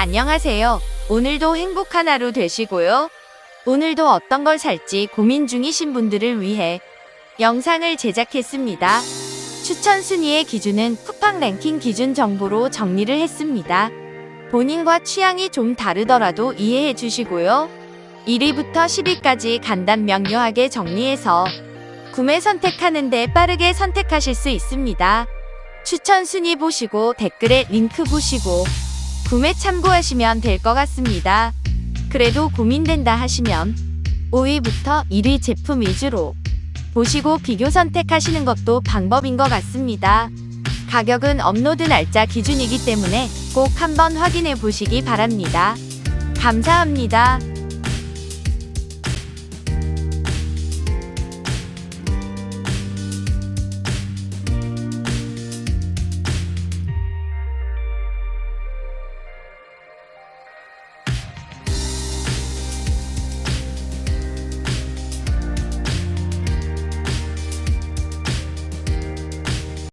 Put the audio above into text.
안녕하세요. 오늘도 행복한 하루 되시고요. 오늘도 어떤 걸 살지 고민 중이신 분들을 위해 영상을 제작했습니다. 추천 순위의 기준은 쿠팡 랭킹 기준 정보로 정리를 했습니다. 본인과 취향이 좀 다르더라도 이해해 주시고요. 1위부터 10위까지 간단 명료하게 정리해서 구매 선택하는데 빠르게 선택하실 수 있습니다. 추천 순위 보시고 댓글에 링크 보시고 구매 참고하시면 될 것 같습니다. 그래도 고민된다 하시면 5위부터 1위 제품 위주로 보시고 비교 선택하시는 것도 방법인 것 같습니다. 가격은 업로드 날짜 기준이기 때문에 꼭 한번 확인해 보시기 바랍니다. 감사합니다.